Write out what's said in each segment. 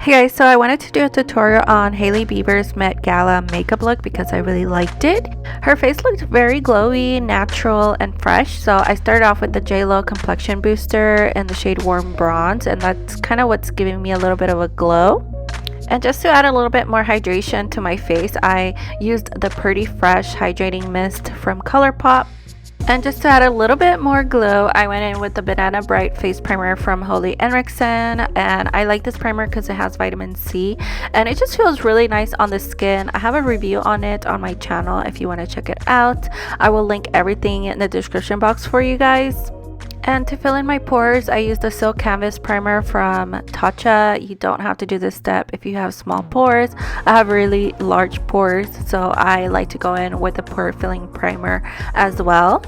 Hey guys, so I wanted to do a tutorial on Hailey Bieber's Met Gala makeup look because I really liked it. Her face looked very glowy, natural, and fresh, so I started off with the JLo complexion booster in the shade Warm Bronze, and that's kind of what's giving me a little bit of a glow. And just to add a little bit more hydration to my face, I used the Pretty Fresh Hydrating Mist from ColourPop. And just to add a little bit more glow, I went in with the Banana Bright Face Primer from Holy Henriksen. And I like this primer because it has vitamin C. And it just feels really nice on the skin. I have a review on it on my channel if you want to check it out. I will link everything in the description box for you guys. And to fill in my pores, I used the Silk Canvas Primer from Tatcha. You don't have to do this step if you have small pores. I have really large pores, so I like to go in with a pore filling primer as well.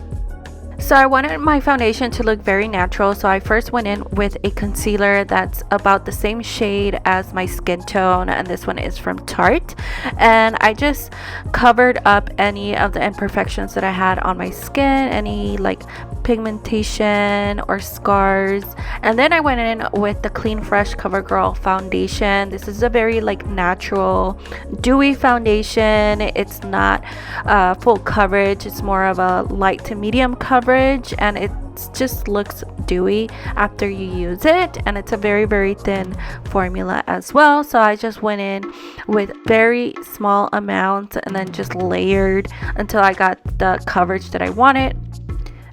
So I wanted my foundation to look very natural, so I first went in with a concealer that's about the same shade as my skin tone, and this one is from Tarte. And I just covered up any of the imperfections that I had on my skin, any like pigmentation or scars. And then I went in with the Clean Fresh CoverGirl foundation. This is a very like natural dewy foundation. It's not full coverage, it's more of a light to medium coverage, and it just looks dewy after you use it, and it's a very thin formula as well. So I just went in with very small amounts and then just layered until I got the coverage that I wanted.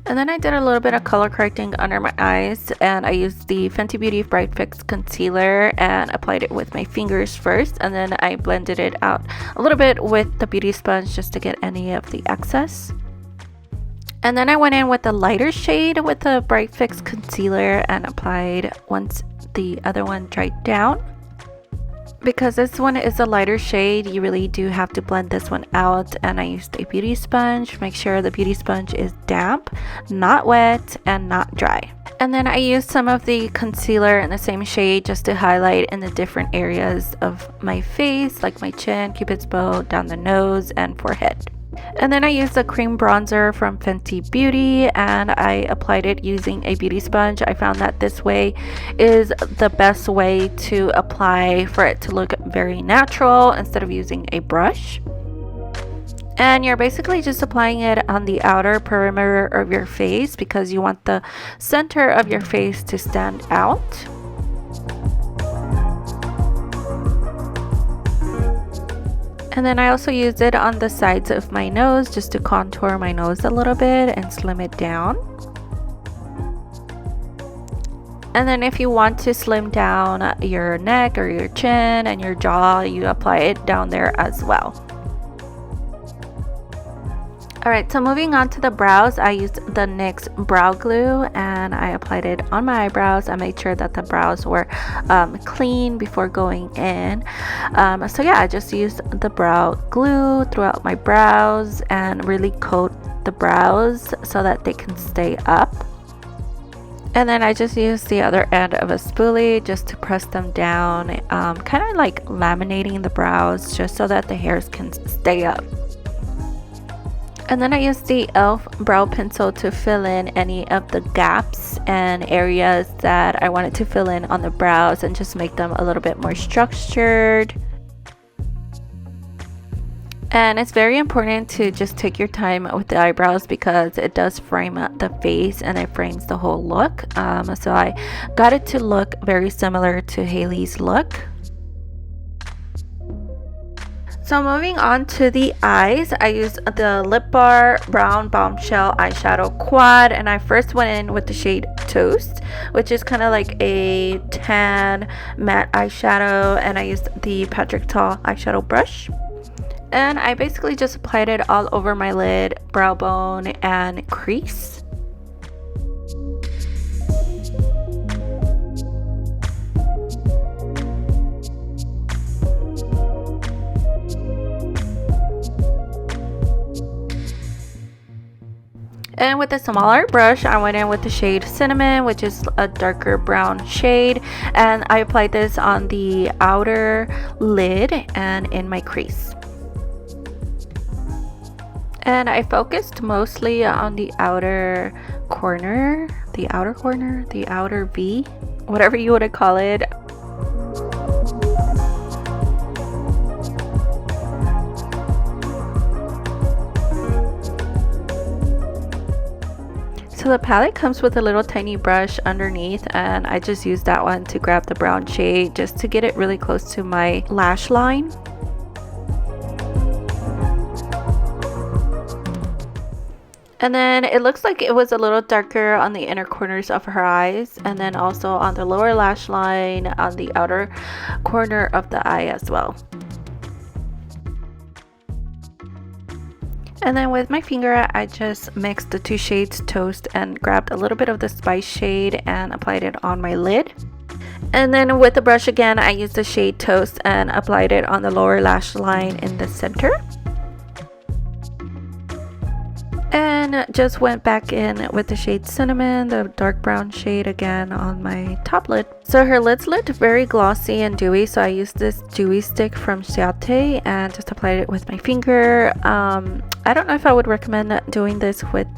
And then I did a little bit of color correcting under my eyes, and I used the Fenty Beauty Bright Fix concealer and applied it with my fingers first, and then I blended it out a little bit with the beauty sponge just to get any of the excess. And then I went in with the lighter shade with the Bright Fix concealer and applied once the other one dried down. Because this one is a lighter shade, you really do have to blend this one out, and I used a beauty sponge. Make sure the beauty sponge is damp, not wet, and not dry. And then I used some of the concealer in the same shade just to highlight in the different areas of my face, like my chin, cupid's bow, down the nose, and forehead. And then I used a cream bronzer from Fenty Beauty, and I applied it using a beauty sponge. I found that this way is the best way to apply for it to look very natural instead of using a brush. And you're basically just applying it on the outer perimeter of your face because you want the center of your face to stand out. And then I also used it on the sides of my nose just to contour my nose a little bit and slim it down. And then if you want to slim down your neck or your chin and your jaw, you apply it down there as well. Alright, so moving on to the brows, I used the NYX brow glue and I applied it on my eyebrows. I made sure that the brows were clean before going in. So yeah, I just used the brow glue throughout my brows and really coat the brows so that they can stay up. And then I just used the other end of a spoolie just to press them down, kind of like laminating the brows just so that the hairs can stay up. And then I used the e.l.f. brow pencil to fill in any of the gaps and areas that I wanted to fill in on the brows and just make them a little bit more structured. And it's very important to just take your time with the eyebrows because it does frame the face and it frames the whole look. So I got it to look very similar to Hailey's look. So moving on to the eyes, I used the Lip Bar Brown Bombshell Eyeshadow Quad, and I first went in with the shade Toast, which is kind of like a tan matte eyeshadow, and I used the Patrick Ta eyeshadow brush. And I basically just applied it all over my lid, brow bone, and crease. And with a smaller brush, I went in with the shade Cinnamon, which is a darker brown shade. And I applied this on the outer lid and in my crease. And I focused mostly on the outer corner, the outer V, whatever you want to call it. So the palette comes with a little tiny brush underneath, and I just used that one to grab the brown shade just to get it really close to my lash line. And then it looks like it was a little darker on the inner corners of her eyes, and then also on the lower lash line on the outer corner of the eye as well. And then with my finger, I just mixed the two shades Toast and grabbed a little bit of the Spice shade and applied it on my lid. And then with the brush again, I used the shade Toast and applied it on the lower lash line in the center. And just went back in with the shade Cinnamon, the dark brown shade again on my top lid. So her lids looked very glossy and dewy, so I used this dewy stick from Ciate and just applied it with my finger. I don't know if I would recommend doing this with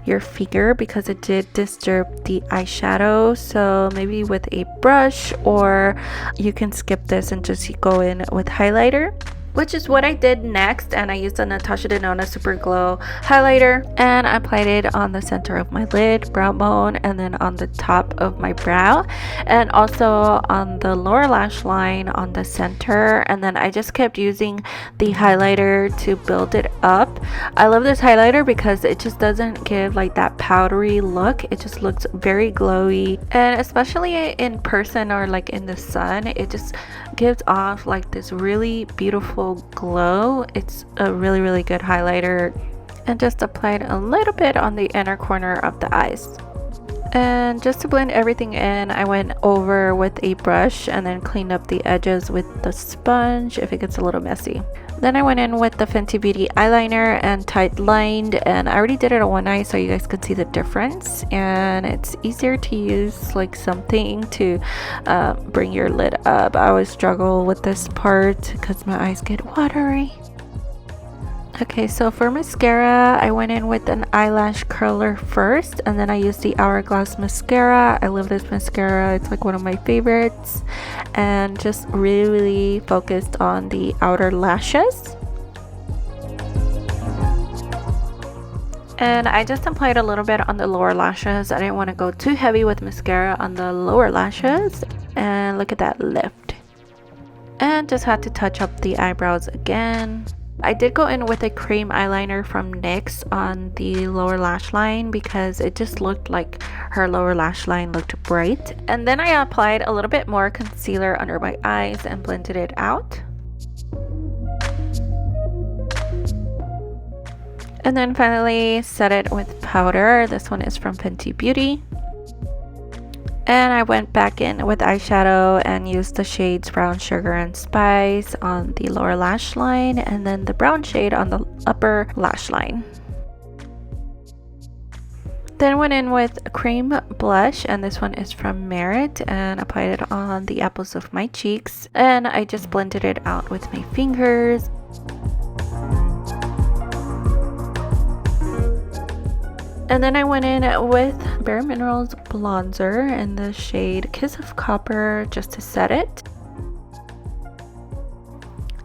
your finger because it did disturb the eyeshadow, so maybe with a brush, or you can skip this and just go in with highlighter, which is what I did next. And I used the Natasha Denona Super Glow highlighter and I applied it on the center of my lid, brow bone, and then on the top of my brow, and also on the lower lash line on the center. And then I just kept using the highlighter to build it up. I love this highlighter because it just doesn't give like that powdery look. It just looks very glowy, and especially in person or like in the sun, it just gives off like this really beautiful glow. It's a really good highlighter. And just applied a little bit on the inner corner of the eyes. And just to blend everything in, I went over with a brush and then cleaned up the edges with the sponge if it gets a little messy. Then I went in with the Fenty Beauty eyeliner and tight lined, and I already did it on one eye so you guys could see the difference, and it's easier to use like something to bring your lid up. I always struggle with this part because my eyes get watery. Okay, so for mascara, I went in with an eyelash curler first, and then I used the Hourglass mascara. I love this mascara. It's like one of my favorites, and just really focused on the outer lashes. And I just applied a little bit on the lower lashes. I didn't want to go too heavy with mascara on the lower lashes. And look at that lift. And just had to touch up the eyebrows again. I did go in with a cream eyeliner from NYX on the lower lash line because it just looked like her lower lash line looked bright. And then I applied a little bit more concealer under my eyes and blended it out. And then finally set it with powder. This one is from Fenty Beauty. And I went back in with eyeshadow and used the shades Brown Sugar and Spice on the lower lash line, and then the brown shade on the upper lash line. Then went in with a cream blush, and this one is from Merit, and applied it on the apples of my cheeks, and I just blended it out with my fingers. And then I went in with Bareminerals blonzer in the shade Kiss of Copper just to set it.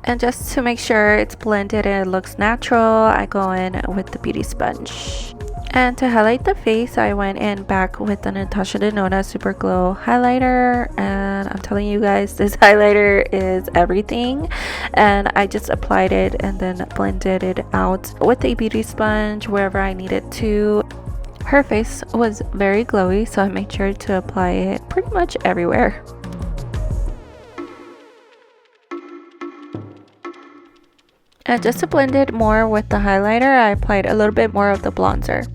And just to make sure it's blended and it looks natural, I go in with the beauty sponge. And to highlight the face, I went in back with the Natasha Denona Super Glow highlighter. And I'm telling you guys, this highlighter is everything. And I just applied it and then blended it out with a beauty sponge wherever I needed to. Her face was very glowy, so I made sure to apply it pretty much everywhere. And just to blend it more with the highlighter, I applied a little bit more of the blonzer.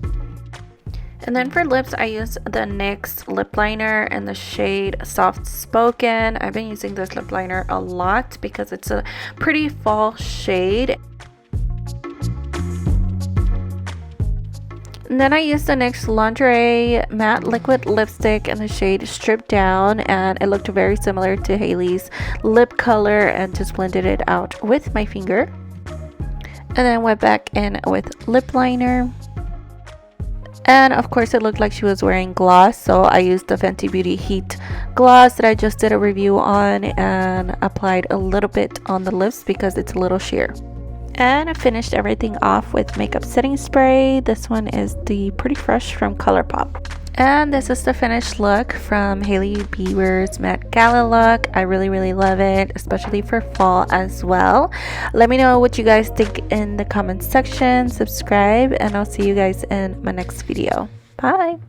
And then for lips, I used the NYX lip liner in the shade Soft Spoken. I've been using this lip liner a lot because it's a pretty fall shade. And then I used the NYX Lingerie Matte Liquid Lipstick in the shade Stripped Down, and it looked very similar to Hailey's lip color, and just blended it out with my finger. And then went back in with lip liner. And of course it looked like she was wearing gloss, so I used the Fenty Beauty Heat gloss that I just did a review on and applied a little bit on the lips because it's a little sheer. And I finished everything off with makeup setting spray. This one is the Pretty Fresh from ColourPop. And this is the finished look from Hailey Bieber's Met Gala look. I really love it, especially for fall as well. Let me know what you guys think in the comment section. Subscribe, and I'll see you guys in my next video. Bye.